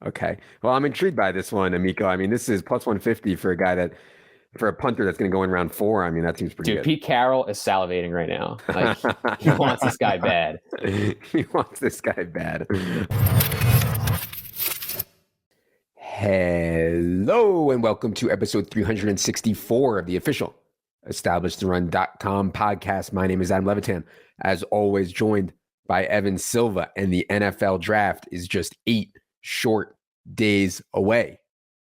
Okay. Well, I'm intrigued by this one, Amico. I mean, this is plus 150 for a punter that's going to go in round 4. I mean, that seems pretty Dude, good. Pete Carroll is salivating right now. Like he wants this guy bad. He wants this guy bad. Hello, and welcome to episode 364 of the official EstablishTheRun.com podcast. My name is Adam Levitan, as always, joined by Evan Silva, and the NFL draft is just 8 short days away.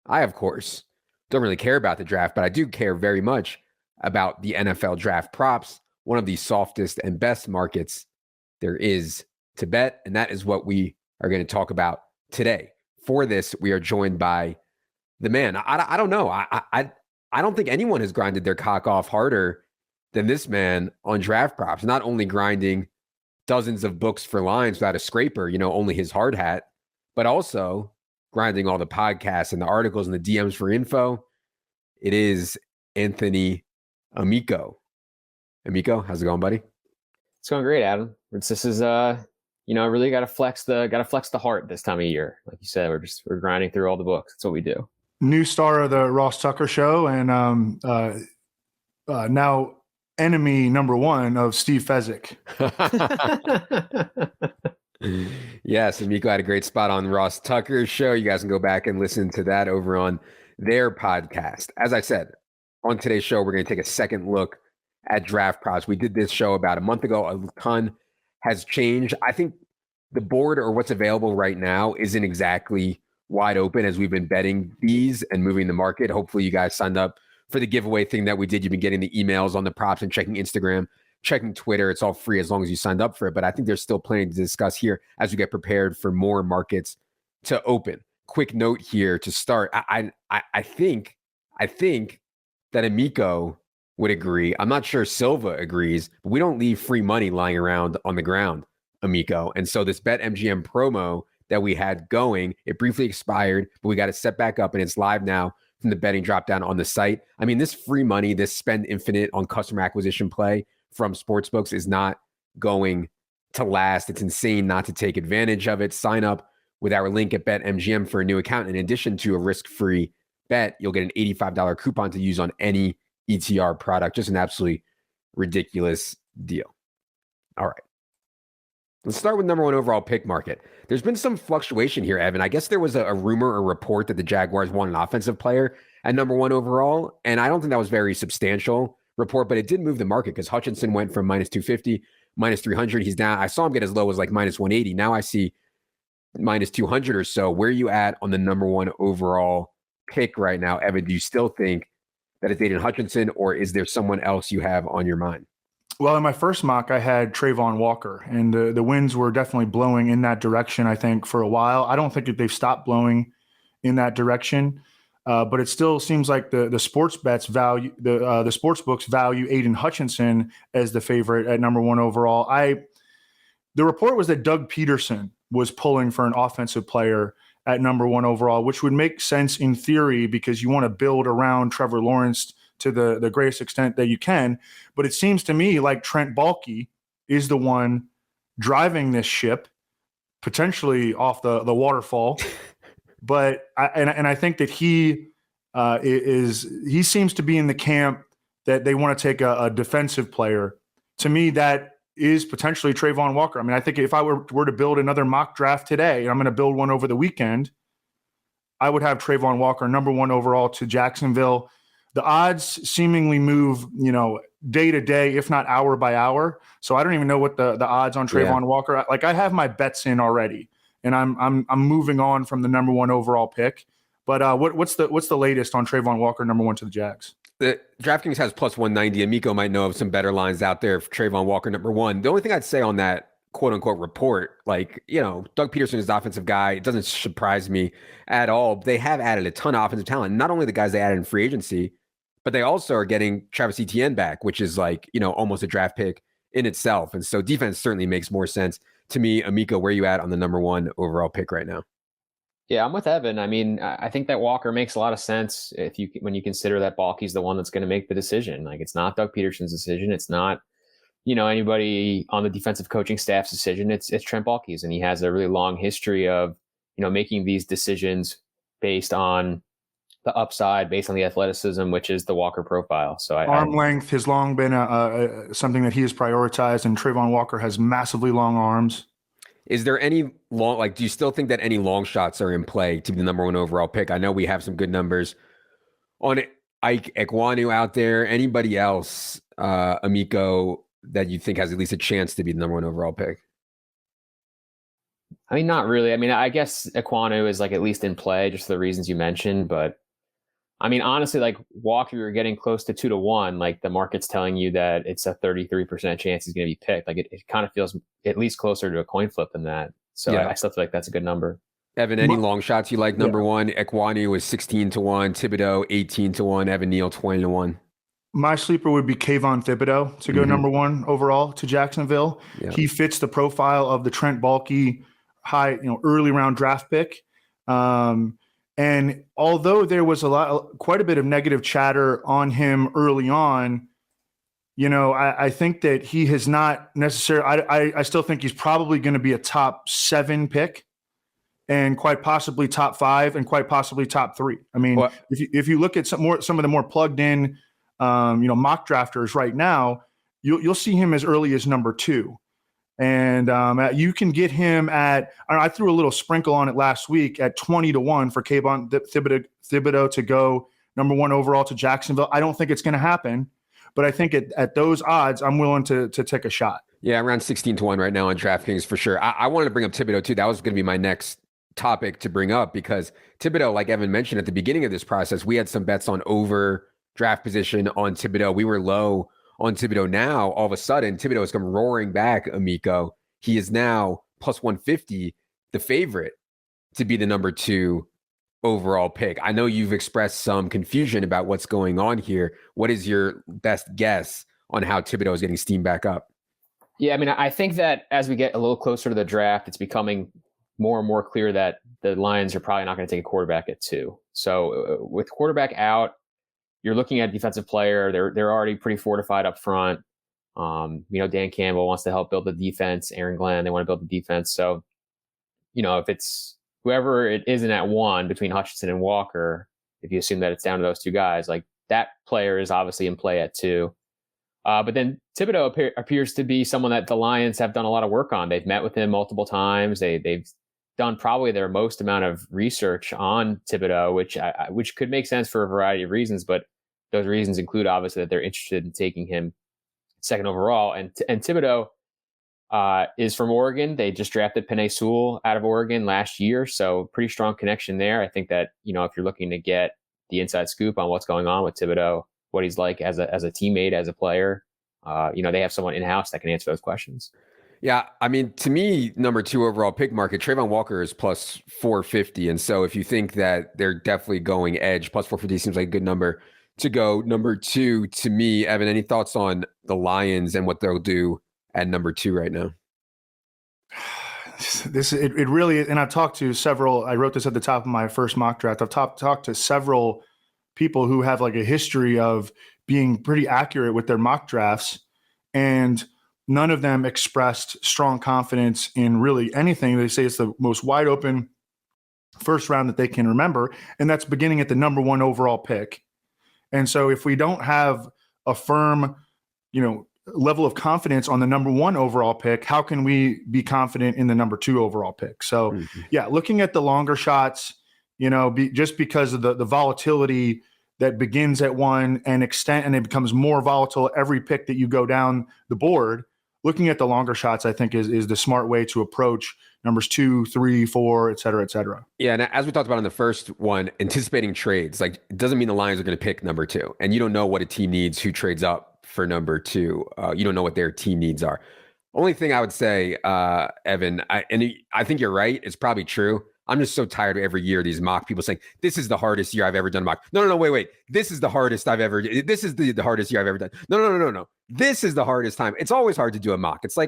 I, of course, don't really care about the draft, but I do care very much about the NFL draft props, one of the softest and best markets there is to bet, and that is what we are going to talk about today. For this, we are joined by the man. I don't know. I don't think anyone has grinded their cock off harder than this man on draft props. Not only grinding dozens of books for lines without a scraper, only his hard hat, but also grinding all the podcasts and the articles and the DMs for info. It is Anthony Amico. Amico, how's it going, buddy? It's going great, Adam. This is really got to flex the heart this time of year. Like you said, we're grinding through all the books. That's what we do. New star of the Ross Tucker show, and now enemy number one of Steve Fezzik. Yes, Amico had a great spot on Ross Tucker's show. You guys can go back and listen to that over on their podcast. As I said, on today's show, we're going to take a second look at draft props. We did this show about a month ago. A ton has changed. I think the board, or what's available right now, isn't exactly wide open as we've been betting these and moving the market. Hopefully you guys signed up for the giveaway thing that we did. You've been getting the emails on the props and checking Instagram, checking Twitter. It's all free as long as you signed up for it. But I think there's still plenty to discuss here as we get prepared for more markets to open. Quick note here to start. I think that Amico would agree. I'm not sure Silva agrees, but we don't leave free money lying around on the ground, Amico. And so this BetMGM promo that we had going, it briefly expired, but we got it set back up and it's live now from the betting drop down on the site. I mean, this free money, this spend infinite on customer acquisition play from sportsbooks is not going to last. It's insane not to take advantage of it. Sign up with our link at BetMGM for a new account. In addition to a risk-free bet, you'll get an $85 coupon to use on any ETR product. Just an absolutely ridiculous deal. All right. Let's start with number one overall pick market. There's been some fluctuation here, Evan. I guess there was a rumor or report that the Jaguars want an offensive player at number one overall, and I don't think that was very substantial report, but it did move the market because Hutchinson went from minus 250, minus 300. He's down. I saw him get as low as like minus 180. Now I see minus 200 or so. Where are you at on the number one overall pick right now, Evan? Do you still think that it's Aiden Hutchinson, or is there someone else you have on your mind? Well, in my first mock, I had Trayvon Walker, and the winds were definitely blowing in that direction, I think, for a while. I don't think that they've stopped blowing in that direction, but it still seems like the sports bets value, the sports books value Aiden Hutchinson as the favorite at number one overall. The report was that Doug Peterson was pulling for an offensive player at number one overall, which would make sense in theory because you want to build around Trevor Lawrence to the greatest extent that you can. But it seems to me like Trent Baalke is the one driving this ship, potentially off the waterfall. But I think that he seems to be in the camp that they want to take a defensive player. To me, that is potentially Trayvon Walker. I mean, I think if I were to build another mock draft today, and I'm going to build one over the weekend, I would have Trayvon Walker number one overall to Jacksonville. The odds seemingly move, day to day, if not hour by hour. So I don't even know what the odds on Trayvon Walker. Like I have my bets in already, and I'm moving on from the number one overall pick. But what's the latest on Trayvon Walker number one to the Jags? The DraftKings has plus 190. Amico might know of some better lines out there for Trayvon Walker number one. The only thing I'd say on that quote unquote report, Doug Peterson is the offensive guy. It doesn't surprise me at all. They have added a ton of offensive talent. Not only the guys they added in free agency, but they also are getting Travis Etienne back, which is almost a draft pick in itself. And so defense certainly makes more sense to me. Amico, where are you at on the number one overall pick right now? Yeah, I'm with Evan. I mean, I think that Walker makes a lot of sense when you consider that Baalke's the one that's going to make the decision. Like, it's not Doug Peterson's decision. It's not, anybody on the defensive coaching staff's decision. It's Trent Baalke's, and he has a really long history of, making these decisions based on the upside, based on the athleticism, which is the Walker profile. So arm length has long been something that he has prioritized, and Trayvon Walker has massively long arms. Is there any do you still think that any long shots are in play to be the number 1 overall pick? I know we have some good numbers on Ike Ekwonu out there. Anybody else, Amico, that you think has at least a chance to be the number 1 overall pick? I mean, not really. I mean, I guess Ekwonu is at least in play just for the reasons you mentioned. But I mean, honestly, Walker, you're getting close to 2-1. The market's telling you that it's a 33% chance he's going to be picked. It kind of feels at least closer to a coin flip than that. So yeah. I still feel like that's a good number. Evan, any long shots you like? Number 1, Ekwonu was 16-1, Thibodeau 18-1, Evan Neal 20-1. My sleeper would be Kayvon Thibodeau to go number 1 overall to Jacksonville. Yeah. He fits the profile of the Trent Baalke high, early round draft pick. And although there was quite a bit of negative chatter on him early on, I think that he has not necessarily. I still think he's probably going to be a top 7 pick, and quite possibly top 5, and quite possibly top 3. I mean, if you look at some of the more plugged in, mock drafters right now, you'll see him as early as number 2. And you can get him at, I threw a little sprinkle on it last week at 20-1 for Kayvon Thibodeau to go number 1 overall to Jacksonville. I don't think it's going to happen, but I think at those odds, I'm willing to take a shot. Yeah, around 16-1 right now on DraftKings for sure. I wanted to bring up Thibodeau too. That was going to be my next topic to bring up, because Thibodeau, like Evan mentioned at the beginning of this process, we had some bets on over draft position on Thibodeau. We were low on Thibodeau. Now, all of a sudden, Thibodeau has come roaring back, Amico. He is now plus 150, the favorite to be the number 2 overall pick. I know you've expressed some confusion about what's going on here. What is your best guess on how Thibodeau is getting steamed back up? Yeah, I mean, I think that as we get a little closer to the draft, it's becoming more and more clear that the Lions are probably not going to take a quarterback at 2. So with quarterback out, you're looking at a defensive player. They're already pretty fortified up front. Dan Campbell wants to help build the defense. Aaron Glenn, they want to build the defense. So, if it's whoever it isn't at 1 between Hutchinson and Walker, if you assume that it's down to those 2 guys, that player is obviously in play at 2. But then Thibodeau appears to be someone that the Lions have done a lot of work on. They've met with him multiple times. They've done probably their most amount of research on Thibodeau, which could make sense for a variety of reasons, but those reasons include obviously that they're interested in taking him 2nd overall. And Thibodeau is from Oregon. They just drafted Penei Sewell out of Oregon last year, so pretty strong connection there. I think that if you're looking to get the inside scoop on what's going on with Thibodeau, what he's like as a teammate, as a player, they have someone in-house that can answer those questions. Yeah, I mean, to me, number 2 overall pick market, Trayvon Walker is plus 450. And so if you think that they're definitely going edge, plus 450 seems like a good number to go. Number 2, to me, Evan, any thoughts on the Lions and what they'll do at number 2 right now? It really, and I've talked to several, I wrote this at the top of my first mock draft. I've talked to several people who have a history of being pretty accurate with their mock drafts, and none of them expressed strong confidence in really anything. They say it's the most wide open first round that they can remember, and that's beginning at the number 1 overall pick. And so if we don't have a firm, level of confidence on the number 1 overall pick, how can we be confident in the number 2 overall pick? So looking at the longer shots, just because of the volatility that begins at 1 and it becomes more volatile every pick that you go down the board, looking at the longer shots, I think is the smart way to approach numbers 2, 3, 4, et cetera, et cetera. Yeah. And as we talked about in the first one, anticipating trades, it doesn't mean the Lions are going to pick number 2, and you don't know what a team needs, who trades up for number 2. You don't know what their team needs are. Only thing I would say, Evan, I think you're right. It's probably true. I'm just so tired of every year these mock people saying, this is the hardest year I've ever done mock. No, wait. This is the hardest I've ever, this is the hardest year I've ever done. No. This is the hardest time. It's always hard to do a mock. It's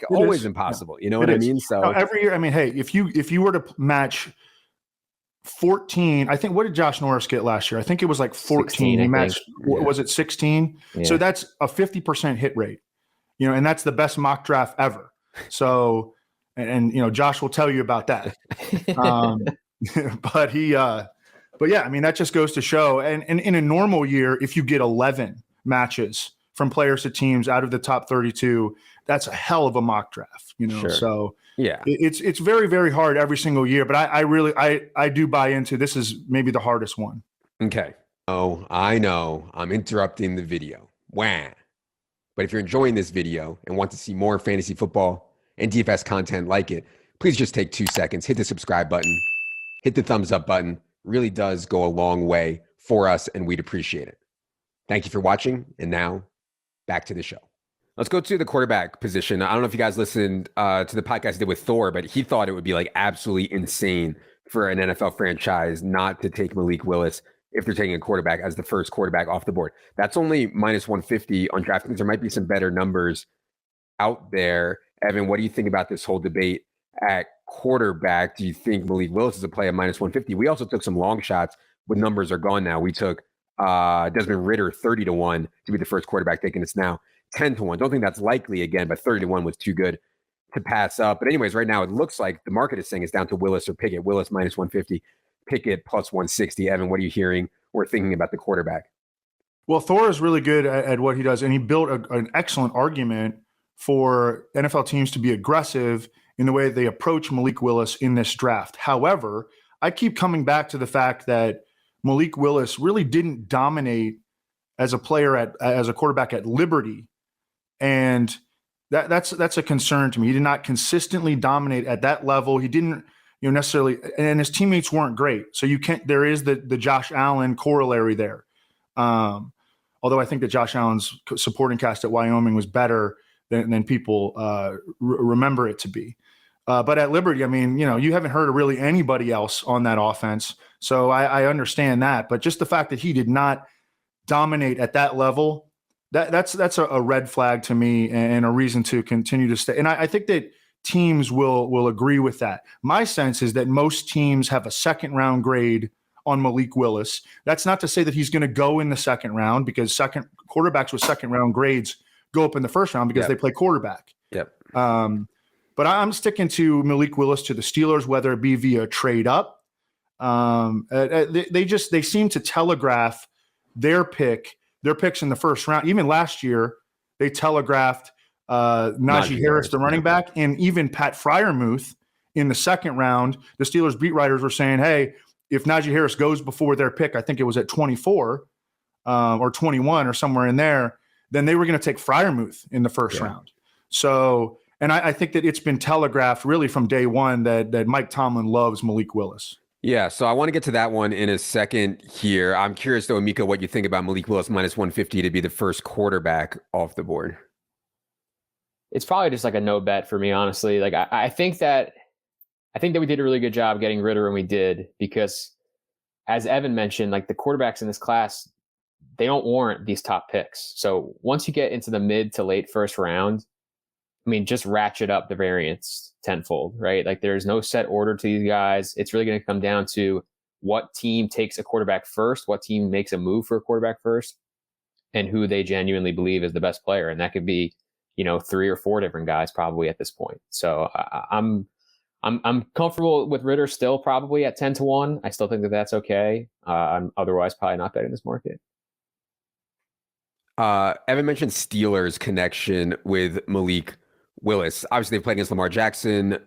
always impossible. You know what I mean? So every year, hey, if you were to match 14, I think, what did Josh Norris get last year? I think it was 14. 16, he matched, was it 16? Yeah. So that's a 50% hit rate, and that's the best mock draft ever. So and Josh will tell you about that. But yeah, I mean, that just goes to show. And in a normal year, if you get 11 matches from players to teams out of the top 32, that's a hell of a mock draft, Sure. So yeah, it's very, very hard every single year. But I really do buy into this is maybe the hardest one. Okay. Oh, I know I'm interrupting the video. Wah. But if you're enjoying this video and want to see more fantasy football and DFS content like it, please just take 2 seconds, hit the subscribe button, hit the thumbs up button. Really does go a long way for us, and we'd appreciate it. Thank you for watching. And now back to the show. Let's go to the quarterback position. I don't know if you guys listened to the podcast I did with Thor, but he thought it would be like absolutely insane for an NFL franchise not to take Malik Willis if they're taking a quarterback as the first quarterback off the board. That's only minus 150 on DraftKings. There might be some better numbers out there. Evan, what do you think about this whole debate at quarterback? Do you think Malik Willis is a play at minus 150? We also took some long shots, but numbers are gone now. We took Desmond Ridder 30-1 to be the first quarterback taken. It's now 10-1. Don't think that's likely again, but 30-1 was too good to pass up. But anyways, right now it looks like the market is saying it's down to Willis or Pickett. Willis minus 150, Pickett plus 160. Evan, what are you hearing or thinking about the quarterback? Well, Thor is really good at what he does, and he built an excellent argument for NFL teams to be aggressive in the way they approach Malik Willis in this draft. However, I keep coming back to the fact that Malik Willis really didn't dominate as a player as a quarterback at Liberty, and that's a concern to me. He did not consistently dominate at that level. He didn't necessarily, and his teammates weren't great. So there is the Josh Allen corollary there. Although I think that Josh Allen's supporting cast at Wyoming was better than people remember it to be. But at Liberty, I mean, you haven't heard of really anybody else on that offense. So I understand that. But just the fact that he did not dominate at that level, that's a red flag to me and a reason to continue to stay. And I think that teams will agree with that. My sense is that most teams have a second round grade on Malik Willis. That's not to say that he's going to go in the second round, because quarterbacks with second round grades go up in the first round because they play quarterback. Yep. But I'm sticking to Malik Willis to the Steelers, whether it be via trade up. They seem to telegraph their picks in the first round. Even last year, they telegraphed Najee Harris, the running back, and even Pat Freiermuth in the second round. The Steelers beat writers were saying, hey, if Najee Harris goes before their pick, I think it was at 24 or 21 or somewhere in there, then they were going to take Freiermuth in the first round. So, and I think that it's been telegraphed really from day one that Mike Tomlin loves Malik Willis. Yeah, so I want to get to that one in a second here. I'm curious, though, Amico, what you think about Malik Willis minus 150 to be the first quarterback off the board. It's probably just like a no bet for me, honestly. Like I think that we did a really good job getting Ridder when we did, because as Evan mentioned, like the quarterbacks in this class, they don't warrant these top picks. So once you get into the mid to late first round, I mean, just ratchet up the variance tenfold, right? Like there's no set order to these guys. It's really going to come down to what team takes a quarterback first, what team makes a move for a quarterback first, and who they genuinely believe is the best player. And that could be, 3 or 4 different guys probably at this point. So I'm comfortable with Ridder still probably at 10-1. I still think that that's okay. I'm otherwise probably not betting this market. Evan mentioned Steelers connection with Malik Willis. Obviously, they've played against Lamar Jackson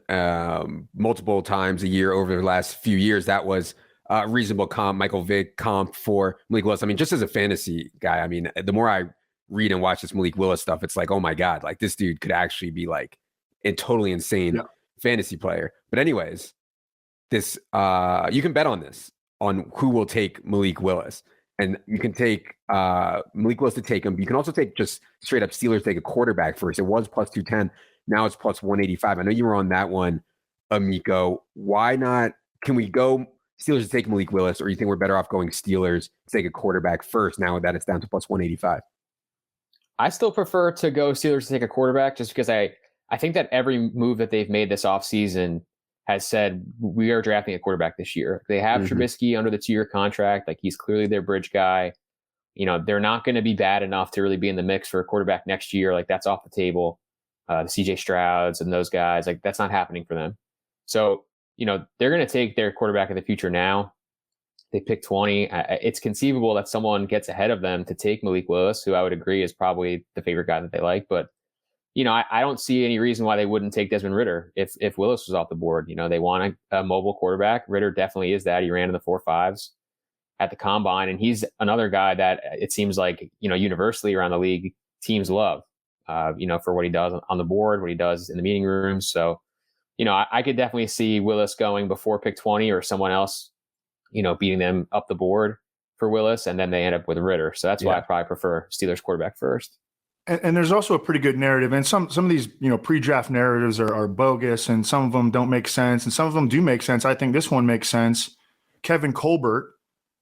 multiple times a year over the last few years. That was a reasonable comp, Michael Vick comp for Malik Willis. I mean, just as a fantasy guy, I mean, the more I read and watch this Malik Willis stuff, it's like, oh my God, like this dude could actually be like a totally insane fantasy player. But anyways, this you can bet on this, on who will take Malik Willis. And you can take Malik Willis to take him. You can also take just straight up Steelers take a quarterback first. It was plus 210. Now it's plus 185. I know you were on that one, Amico. Why not? Can we go Steelers to take Malik Willis, or you think we're better off going Steelers to take a quarterback first now that it's down to plus 185? I still prefer to go Steelers to take a quarterback, just because I think that every move that they've made this offseason has said we are drafting a quarterback this year. They have Trubisky under the 2-year contract. Like he's clearly their bridge guy. They're not going to be bad enough to really be in the mix for a quarterback next year. Like that's off the table. the CJ Strouds and those guys. Like, that's not happening for them. So, they're going to take their quarterback of the future now. They pick 20. It's conceivable that someone gets ahead of them to take Malik Willis, who I would agree is probably the favorite guy that they like. But, I don't see any reason why they wouldn't take Desmond Ridder if Willis was off the board. They want a mobile quarterback. Ridder definitely is that. He ran in the 4.5s at the combine, and he's another guy that it seems like, universally around the league, teams love, for what he does on the board, what he does in the meeting rooms. So, I could definitely see Willis going before pick 20 or someone else, beating them up the board for Willis, and then they end up with Ridder. So that's why I probably prefer Steelers quarterback first. And there's also a pretty good narrative, and some of these pre-draft narratives are bogus, and some of them don't make sense, and some of them do make sense. I think this one makes sense. Kevin Colbert,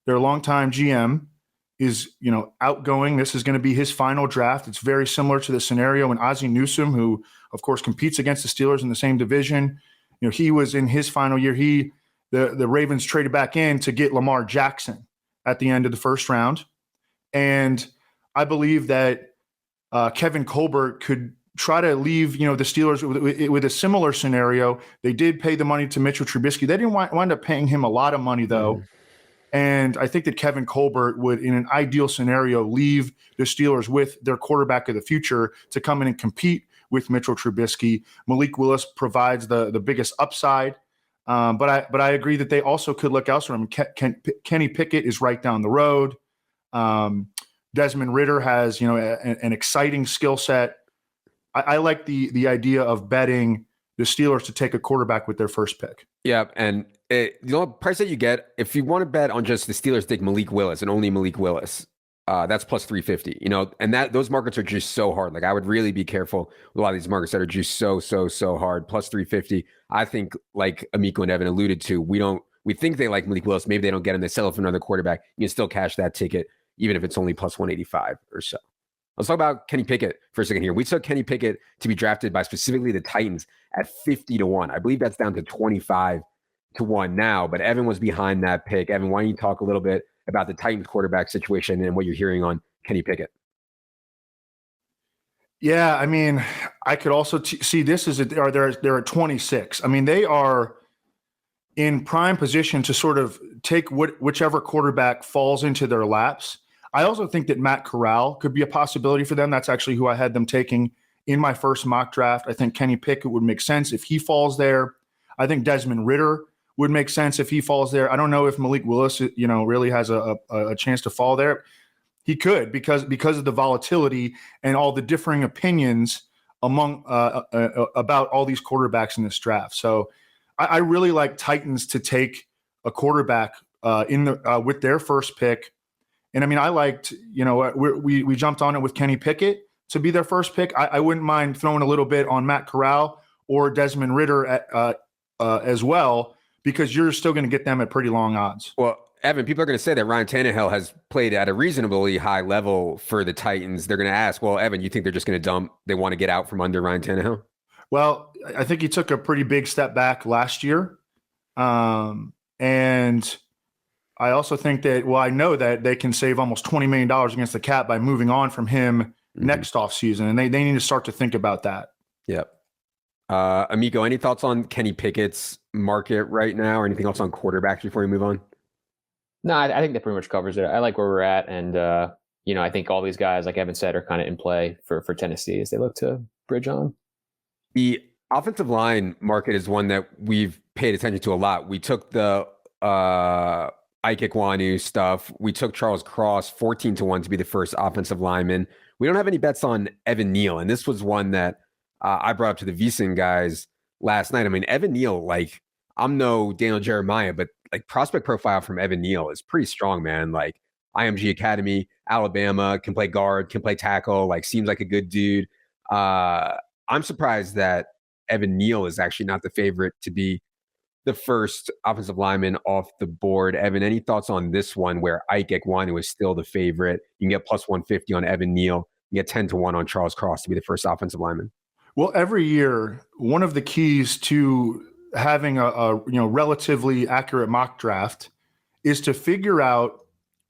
their longtime GM, is outgoing. This is going to be his final draft. It's very similar to the scenario when Ozzie Newsome, who of course competes against the Steelers in the same division, he was in his final year. The Ravens traded back in to get Lamar Jackson at the end of the first round, and I believe that Kevin Colbert could try to leave, the Steelers with a similar scenario. They did pay the money to Mitchell Trubisky. They didn't wind up paying him a lot of money, though. Mm-hmm. And I think that Kevin Colbert would, in an ideal scenario, leave the Steelers with their quarterback of the future to come in and compete with Mitchell Trubisky. Malik Willis provides the biggest upside. But I agree that they also could look elsewhere. Kenny Pickett is right down the road. Desmond Ridder has, an exciting skill set. I like the idea of betting the Steelers to take a quarterback with their first pick. Yeah, and the price that you get, if you want to bet on just the Steelers take Malik Willis and only Malik Willis, that's plus 350. And those markets are just so hard. Like, I would really be careful with a lot of these markets that are just so hard. Plus 350. I think, like Amico and Evan alluded to, we think they like Malik Willis. Maybe they don't get him. They settle for another quarterback. You can still cash that ticket, even if it's only plus 185 or so. Let's talk about Kenny Pickett for a second here. We took Kenny Pickett to be drafted by specifically the Titans at 50-1. I believe that's down to 25-1 now, but Evan was behind that pick. Evan, why don't you talk a little bit about the Titans quarterback situation and what you're hearing on Kenny Pickett? Yeah, I could also see this as they're at 26. They are in prime position to sort of take whichever quarterback falls into their laps. I also think that Matt Corral could be a possibility for them. That's actually who I had them taking in my first mock draft. I think Kenny Pickett would make sense if he falls there. I think Desmond Ridder would make sense if he falls there. I don't know if Malik Willis, really has a chance to fall there. He could because of the volatility and all the differing opinions among about all these quarterbacks in this draft. So I really like Titans to take a quarterback with their first pick. And I liked, we jumped on it with Kenny Pickett to be their first pick. I wouldn't mind throwing a little bit on Matt Corral or Desmond Ridder as well, because you're still going to get them at pretty long odds. Well, Evan, people are going to say that Ryan Tannehill has played at a reasonably high level for the Titans. They're going to ask, well, Evan, you think they're just going to dump? They want to get out from under Ryan Tannehill? Well, I think he took a pretty big step back last year. And I also think that, I know that they can save almost $20 million against the cap by moving on from him next offseason, and they need to start to think about that. Yep. Amico, any thoughts on Kenny Pickett's market right now, or anything else on quarterbacks before we move on? No, I think that pretty much covers it. I like where we're at, and I think all these guys, like Evan said, are kind of in play for Tennessee as they look to bridge on. The offensive line market is one that we've paid attention to a lot. We took the Ike Ekwonu stuff. We took Charles Cross 14-1 to be the first offensive lineman. We don't have any bets on Evan Neal, and this was one that I brought up to the VSiN guys last night. Evan Neal, I'm no Daniel Jeremiah, but prospect profile from Evan Neal is pretty strong, man. IMG Academy, Alabama, can play guard, can play tackle, seems like a good dude. I'm surprised that Evan Neal is actually not the favorite to be the first offensive lineman off the board. Evan, any thoughts on this one where Ike Ekwonu is still the favorite? You can get plus 150 on Evan Neal. You get 10-1 on Charles Cross to be the first offensive lineman. Well, every year, one of the keys to having a relatively accurate mock draft is to figure out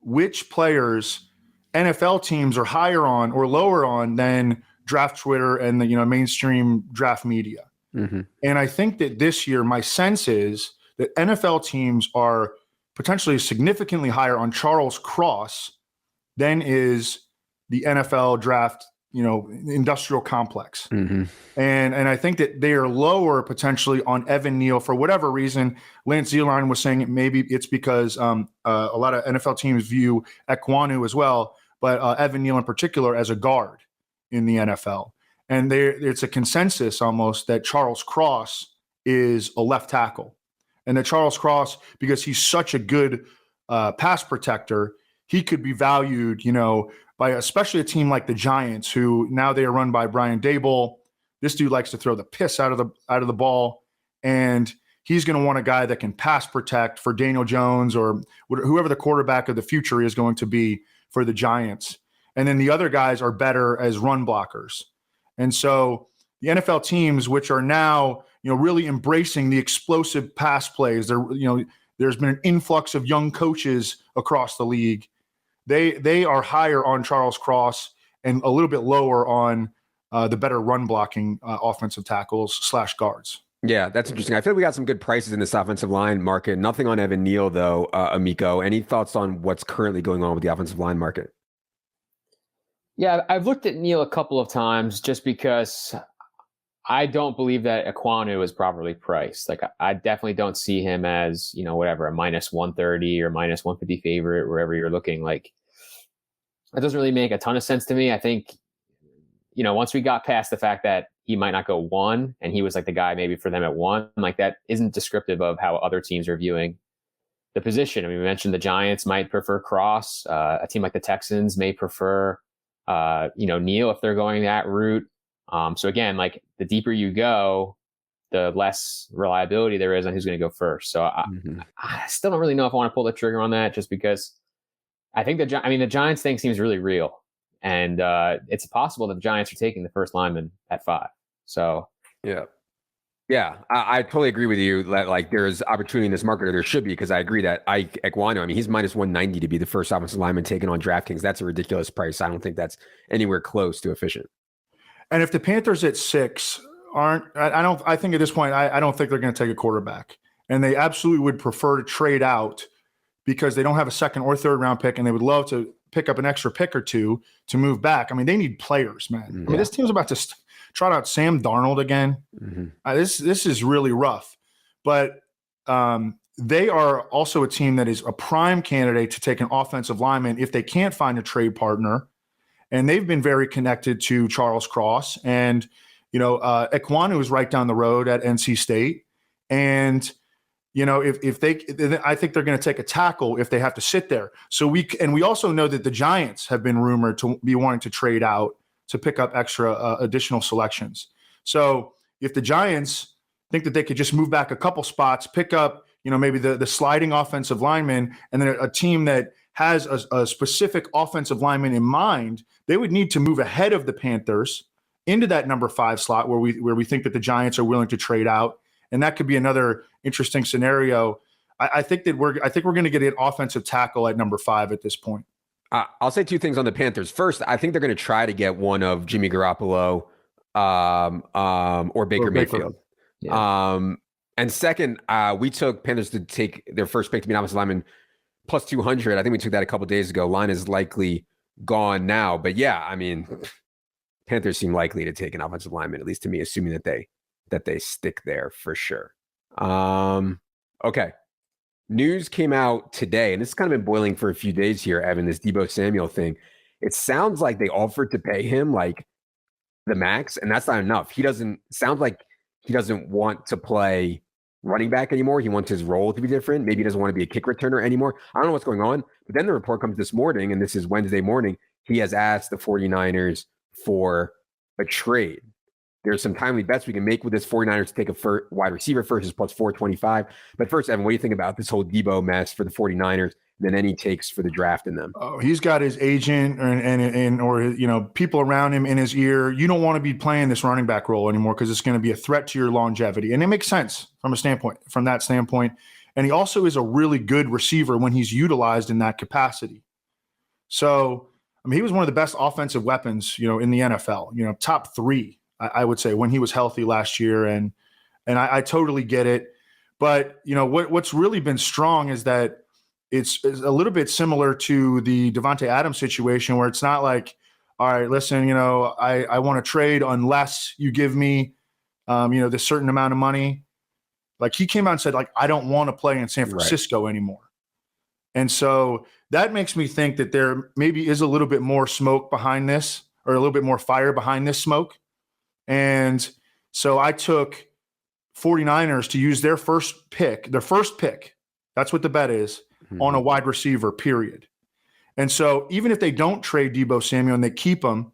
which players NFL teams are higher on or lower on than draft Twitter and the mainstream draft media. Mm-hmm. And I think that this year, my sense is that NFL teams are potentially significantly higher on Charles Cross than is the NFL draft, industrial complex. Mm-hmm. And I think that they are lower potentially on Evan Neal for whatever reason. Lance Zierlein was saying maybe it's because a lot of NFL teams view Ekwonu as well, but Evan Neal in particular as a guard in the NFL. And it's a consensus almost that Charles Cross is a left tackle. And that Charles Cross, because he's such a good pass protector, he could be valued, by especially a team like the Giants, who now they are run by Brian Daboll. This dude likes to throw the piss out of the ball, and he's going to want a guy that can pass protect for Daniel Jones or whoever the quarterback of the future is going to be for the Giants. And then the other guys are better as run blockers. And so the NFL teams, which are now, really embracing the explosive pass plays, there's been an influx of young coaches across the league. They are higher on Charles Cross and a little bit lower on the better run blocking offensive tackles / guards. Yeah, that's interesting. I feel like we got some good prices in this offensive line market. Nothing on Evan Neal, though, Amico. Any thoughts on what's currently going on with the offensive line market? Yeah, I've looked at Neal a couple of times just because I don't believe that Ekwonu is properly priced. Like, I definitely don't see him as, whatever, a minus 130 or minus 150 favorite, wherever you're looking. Like, that doesn't really make a ton of sense to me. I think, once we got past the fact that he might not go 1 and he was like the guy maybe for them at 1, like that isn't descriptive of how other teams are viewing the position. I mean, we mentioned the Giants might prefer Cross. A team like the Texans may prefer Neal if they're going that route. So again, like the deeper you go, the less reliability there is on who's going to go first. So I still don't really know if I want to pull the trigger on that, just because I think the Giants thing seems really real, and it's possible that the Giants are taking the first lineman at 5. So yeah, I totally agree with you that like there's opportunity in this market, or there should be, because I agree that Ekwonu, he's minus 190 to be the first offensive lineman taken on DraftKings. That's a ridiculous price. I don't think that's anywhere close to efficient. And if the Panthers at 6 I think at this point, I don't think they're going to take a quarterback, and they absolutely would prefer to trade out because they don't have a second or third round pick, and they would love to pick up an extra pick or two to move back. I mean, they need players, man. Yeah. I mean, this team's about to trot out Sam Darnold again. Mm-hmm. This is really rough, but they are also a team that is a prime candidate to take an offensive lineman if they can't find a trade partner. And they've been very connected to Charles Cross, and Ekwonu is right down the road at NC State. And if they, I think they're going to take a tackle if they have to sit there. So we also know that the Giants have been rumored to be wanting to trade out to pick up extra additional selections. So if the Giants think that they could just move back a couple spots, pick up, maybe the sliding offensive lineman, and then a team that has a specific offensive lineman in mind, they would need to move ahead of the Panthers into that number 5 slot where we think that the Giants are willing to trade out. And that could be another interesting scenario. I think we're going to get an offensive tackle at number 5 at this point. I'll say 2 things on the Panthers. First, I think they're going to try to get one of Jimmy Garoppolo or Baker Mayfield. Yeah. And second, we took Panthers to take their first pick to be an offensive lineman plus 200. I think we took that a couple of days ago. Line is likely gone now. But yeah, I mean, Panthers seem likely to take an offensive lineman, at least to me, assuming that they stick there for sure. Okay. News came out today, and this has kind of been boiling for a few days here, Evan, this Deebo Samuel thing. It sounds like they offered to pay him like the max, and that's not enough. Sounds like he doesn't want to play running back anymore. He wants his role to be different. Maybe he doesn't want to be a kick returner anymore. I don't know what's going on. But then the report comes this morning, and this is Wednesday morning. He has asked the 49ers for a trade. There's some timely bets we can make with this 49ers to take a wide receiver first is plus 425. But first, Evan, what do you think about this whole Deebo mess for the 49ers, and then any takes for the draft in them? Oh, he's got his agent or people around him in his ear. You don't want to be playing this running back role anymore because it's going to be a threat to your longevity. And it makes sense from that standpoint. And he also is a really good receiver when he's utilized in that capacity. So I mean, he was one of the best offensive weapons, in the NFL, top 3, I would say, when he was healthy last year. And I totally get it. But, what's really been strong is that it's a little bit similar to the Devontae Adams situation, where it's not like, all right, listen, I want to trade unless you give me, this certain amount of money. Like, he came out and said, like, I don't want to play in San Francisco anymore. And so that makes me think that there maybe is a little bit more smoke behind this, or a little bit more fire behind this smoke. And so I took 49ers to use their first pick. That's what the bet is, on a wide receiver, period. And so even if they don't trade Deebo Samuel and they keep him,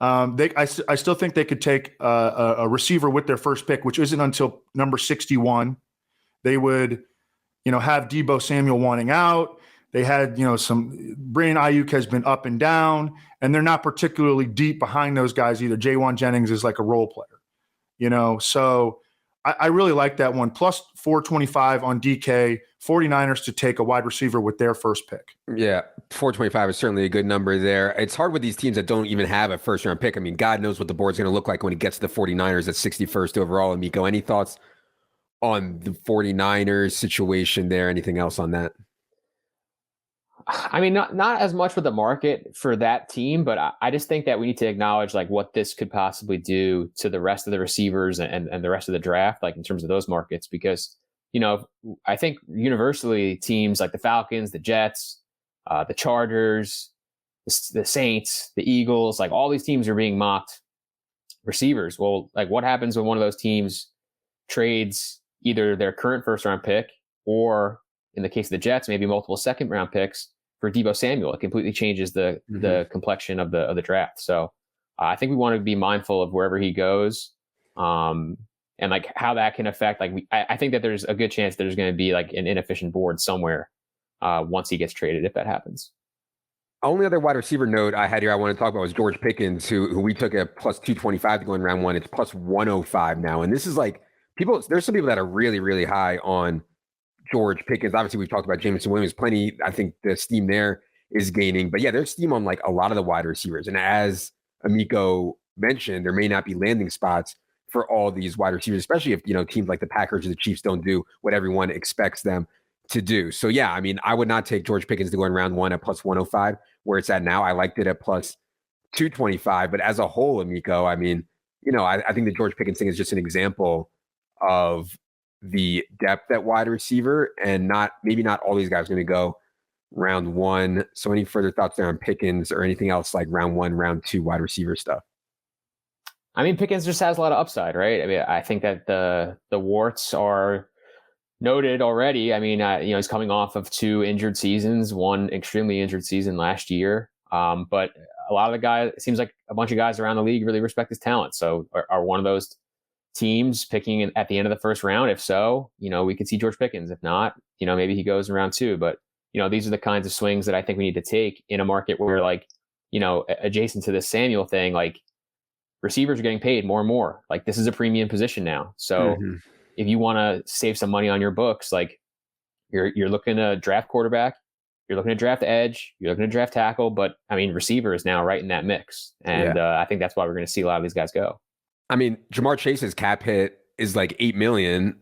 I still think they could take a receiver with their first pick, which isn't until number 61. They would, have Deebo Samuel wanting out. They had, some Brandon Ayuk has been up and down, and they're not particularly deep behind those guys either. Jaywan Jennings is like a role player, so I really like that one. Plus 425 on DK, 49ers to take a wide receiver with their first pick. Yeah, 425 is certainly a good number there. It's hard with these teams that don't even have a first-round pick. I mean, God knows what the board's going to look like when it gets to the 49ers at 61st overall. Amico, any thoughts on the 49ers situation there? Anything else on that? I mean, not as much with the market for that team, but I just think that we need to acknowledge like what this could possibly do to the rest of the receivers and the rest of the draft, like in terms of those markets, because, I think universally teams like the Falcons, the Jets, the Chargers, the Saints, the Eagles, like all these teams are being mocked receivers. Well, like what happens when one of those teams trades either their current first round pick, or in the case of the Jets, maybe multiple second round picks for Deebo Samuel? It completely changes the complexion of the draft. So I think we want to be mindful of wherever he goes, and like how that can affect. Like I think that there's a good chance there's going to be like an inefficient board somewhere once he gets traded, if that happens. Only other wide receiver note I had here I want to talk about was George Pickens, who we took at plus 225 to go in round 1. It's plus 105 now, and this is like there's some people that are really, really high on George Pickens. Obviously, we've talked about Jameson Williams plenty. I think the steam there is gaining. But yeah, there's steam on like a lot of the wide receivers. And as Amico mentioned, there may not be landing spots for all these wide receivers, especially if, teams like the Packers or the Chiefs don't do what everyone expects them to do. So yeah, I mean, I would not take George Pickens to go in round 1 at plus 105 where it's at now. I liked it at plus 225. But as a whole, Amico, I mean, I think the George Pickens thing is just an example of the depth at wide receiver, and maybe not all these guys are going to go round 1. So any further thoughts there on Pickens or anything else like round 1, round 2 wide receiver stuff? I mean, Pickens just has a lot of upside, right? I mean, I think that the warts are noted already. I mean, he's coming off of 2 injured seasons, one extremely injured season last year. But a lot of the guys, it seems like a bunch of guys around the league really respect his talent. So are one of those teams picking at the end of the first round? If so, we could see George Pickens. If not, maybe he goes in round 2. But, these are the kinds of swings that I think we need to take in a market where, like, adjacent to this Samuel thing, like receivers are getting paid more and more. Like, this is a premium position now. So if you want to save some money on your books, like you're looking to draft quarterback, you're looking to draft edge, you're looking to draft tackle, but I mean, receiver is now right in that mix. And I think that's why we're going to see a lot of these guys go. I mean, Jamar Chase's cap hit is like $8 million,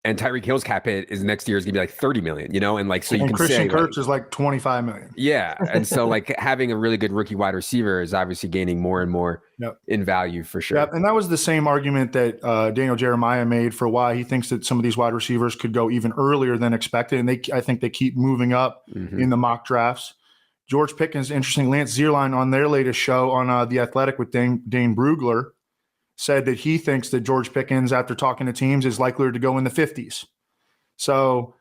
and Tyreek Hill's cap hit is next year is gonna be like $30 million, and like, so you can Christian say Kirk's is like $25 million. Yeah. And so like having a really good rookie wide receiver is obviously gaining more and more in value for sure. Yeah. And that was the same argument that Daniel Jeremiah made for why he thinks that some of these wide receivers could go even earlier than expected. And I think they keep moving up in the mock drafts. George Pickens, interesting. Lance Zierlein on their latest show on The Athletic with Dane Brugler said that he thinks that George Pickens, after talking to teams, is likely to go in the 50s. So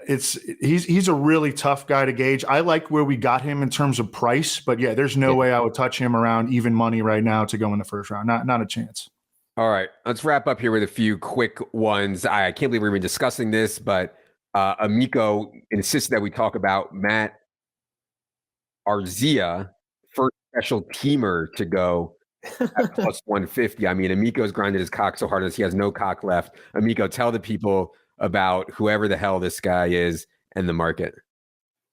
he's a really tough guy to gauge. I like where we got him in terms of price, but yeah, there's no way I would touch him around even money right now to go in the first round. Not a chance. All right, let's wrap up here with a few quick ones. I can't believe we're even discussing this, but Amico insisted that we talk about Matt Araiza, first special teamer to go at plus 150. I mean, Amico's grinded his cock so hard that he has no cock left. Amico, tell the people about whoever the hell this guy is and the market.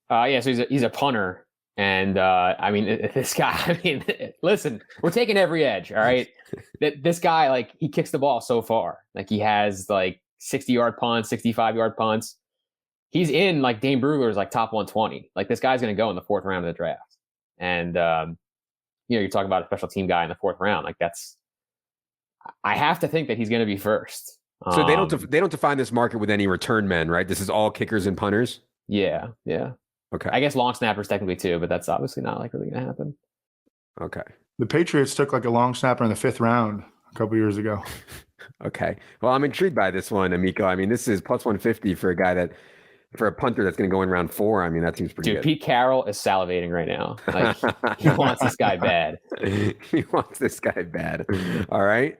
So he's a punter And I mean, this guy, I mean, listen, we're taking every edge. All right. This guy, like, he kicks the ball so far. Like, he has like 60-yard punts, 65-yard punts. He's in like Dane Brugler's like top 120. Like, this guy's going to go in the 4th round of the draft. And, you're talking about a special team guy in the 4th round. Like, I have to think that he's going to be first. So they don't define this market with any return men, right? This is all kickers and punters. Yeah. Okay. I guess long snappers technically too, but that's obviously not like really going to happen. Okay. The Patriots took like a long snapper in the 5th round a couple years ago. Okay. Well, I'm intrigued by this one, Amico. I mean, this is plus 150 for a punter that's going to go in round 4. I mean, that seems pretty good. Pete Carroll is salivating right now. Like, he wants this guy bad. He wants this guy bad. All right.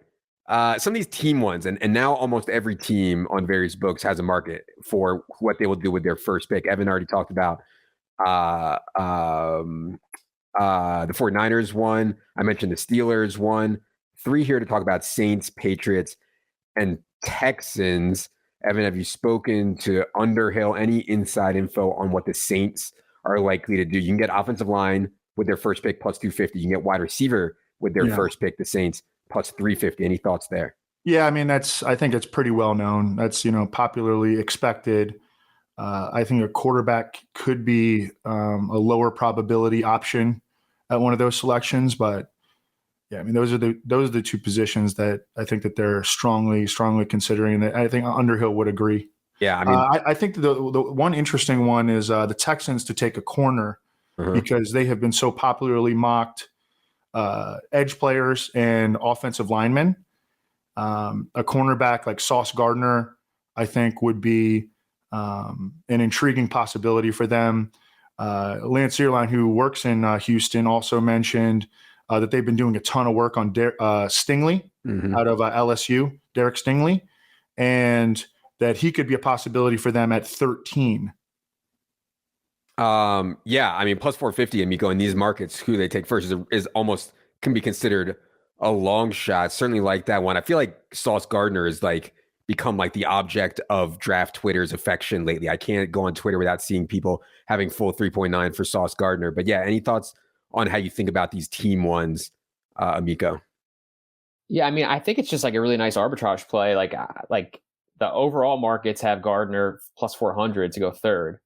Some of these team ones, and now almost every team on various books has a market for what they will do with their first pick. Evan already talked about the 49ers one. I mentioned the Steelers one. 3 here to talk about Saints, Patriots, and Texans. Evan, have you spoken to Underhill? Any inside info on what the Saints are likely to do? You can get offensive line with their first pick plus 250. You can get wide receiver with their first pick, the Saints, plus 350. Any thoughts there? Yeah, I mean, I think it's pretty well known. That's, popularly expected. I think a quarterback could be a lower probability option at one of those selections, but yeah, I mean, those are the 2 positions that I think that they're strongly considering. That I think Underhill would agree. Yeah, I mean, I think the one interesting one is the Texans to take a corner because they have been so popularly mocked edge players and offensive linemen. A cornerback like Sauce Gardner, I think, would be an intriguing possibility for them. Lance Earline, who works in Houston, also mentioned that they've been doing a ton of work on Stingley out of LSU, Derek Stingley, and that he could be a possibility for them at 13. Yeah, I mean, plus 450, Amico, in these markets, who they take first is almost can be considered a long shot. Certainly like that one. I feel like Sauce Gardner is like become like the object of draft Twitter's affection lately. I can't go on Twitter without seeing people having full 3.9 for Sauce Gardner. But yeah, any thoughts on how you think about these team ones, Amico? Yeah, I mean, I think it's just like a really nice arbitrage play. Like the overall markets have Gardner plus 400 to go 3rd,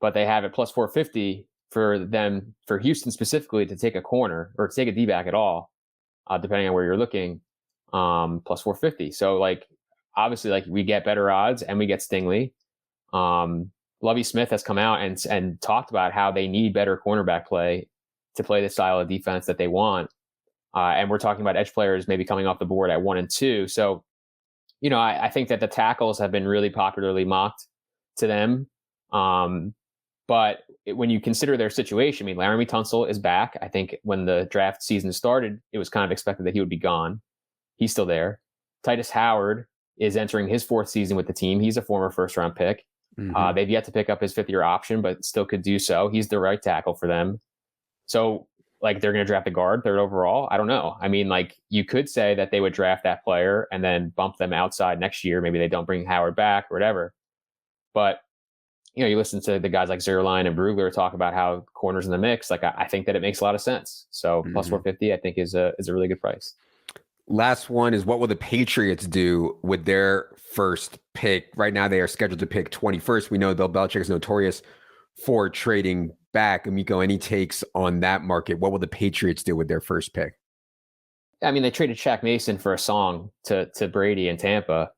but they have it plus 450 for Houston specifically to take a corner or to take a D-back at all, depending on where you're looking, plus 450. So like, obviously, like, we get better odds and we get Stingley. Lovie Smith has come out and talked about how they need better cornerback play to play the style of defense that they want. And we're talking about edge players maybe coming off the board at 1 and 2. So, I think that the tackles have been really popularly mocked to them. But when you consider their situation, I mean, Laramie Tunsil is back. I think when the draft season started, it was kind of expected that he would be gone. He's still there. Titus Howard is entering his 4th season with the team. He's a former 1st-round pick. They've yet to pick up his 5th-year option, but still could do so. He's the right tackle for them. So, like, they're going to draft a guard 3rd overall? I don't know. I mean, like, you could say that they would draft that player and then bump them outside next year. Maybe they don't bring Howard back or whatever. But, you listen to the guys like Zierlein and Brugler talk about how corners in the mix. Like, I think that it makes a lot of sense. So plus 450, I think, is a really good price. Last one is, what will the Patriots do with their first pick? Right now, they are scheduled to pick 21st. We know Bill Belichick is notorious for trading back. Amico, any takes on that market? What will the Patriots do with their first pick? I mean, they traded Shaq Mason for a song to Brady in Tampa.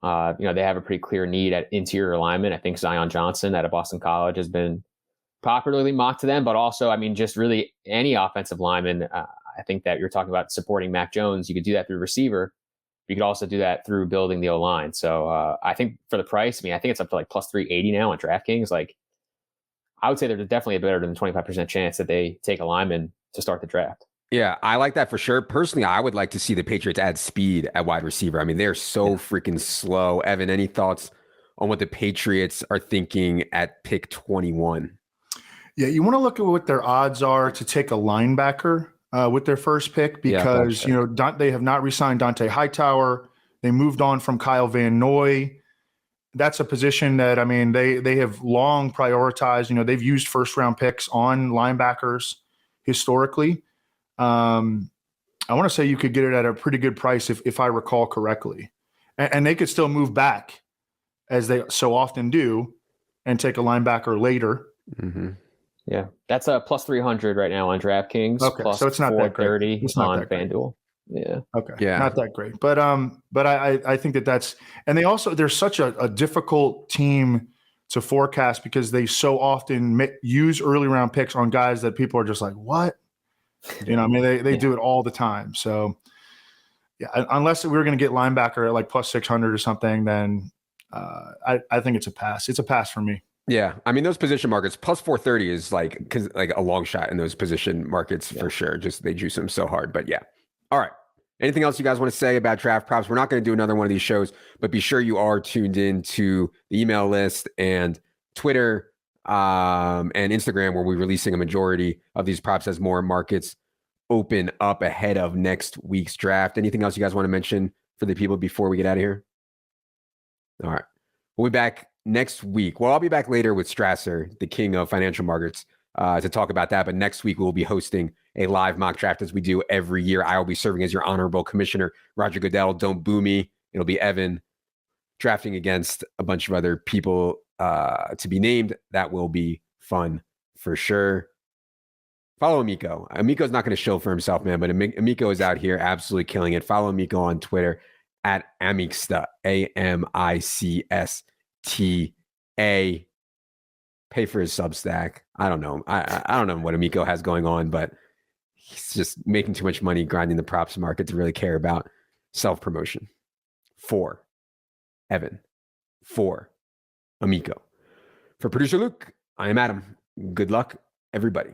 They have a pretty clear need at interior alignment. I think Zion Johnson out of Boston College has been popularly mocked to them, but also, I mean, just really any offensive lineman. I think that you're talking about supporting Mac Jones. You could do that through receiver. You could also do that through building the O-line. So I think for the price, I mean, I think it's up to like plus 380 now on DraftKings. Like, I would say there's definitely a better than 25% chance that they take a lineman to start the draft. Yeah, I like that for sure. Personally, I would like to see the Patriots add speed at wide receiver. I mean, they're so freaking slow. Evan, any thoughts on what the Patriots are thinking at pick 21? Yeah, you want to look at what their odds are to take a linebacker with their first pick because, they have not re-signed Dante Hightower. They moved on from Kyle Van Noy. that's a position that, I mean, they have long prioritized. You know, they've used first round picks on linebackers historically. I want to say you could get it at a pretty good price if I recall correctly, and they could still move back as they so often do and take a linebacker later. Mm-hmm. Yeah, that's a plus 300 right now on DraftKings. Okay, plus so it's not that great. 430 It's not on that great. FanDuel. Yeah. Okay. Yeah. Not that great. But I think that's, and they're such a difficult team to forecast because they so often use early round picks on guys that people are just like, what? You know, I mean, they do it all the time. So yeah, unless we were going to get linebacker at like plus 600 or something, then I think it's a pass. It's a pass for me. Yeah, I mean those position markets plus 430 is like a long shot in those position markets for sure. Just they juice them so hard, but yeah. All right. Anything else you guys want to say about draft props? We're not going to do another one of these shows, but be sure you are tuned in to the email list and Twitter and Instagram, where we're releasing a majority of these props as more markets open up ahead of next week's draft. Anything else you guys want to mention for the people before we get out of here? All right. We'll be back next week. Well, I'll be back later with Strasser, the king of financial markets, to talk about that. But next week, we'll be hosting a live mock draft as we do every year. I will be serving as your honorable commissioner. Roger Goodell, don't boo me. It'll be Evan drafting against a bunch of other people to be named. That will be fun for sure. Follow Amico. Amico's not going to show for himself, man, but Amico is out here absolutely killing it. Follow Amico on Twitter at Amicsta, AMICSTA. Pay for his Substack. I don't know. I don't know what Amico has going on, but he's just making too much money grinding the props market to really care about self-promotion. 4, Evan. 4, Amico. For producer Luke, I am Adam. Good luck, everybody.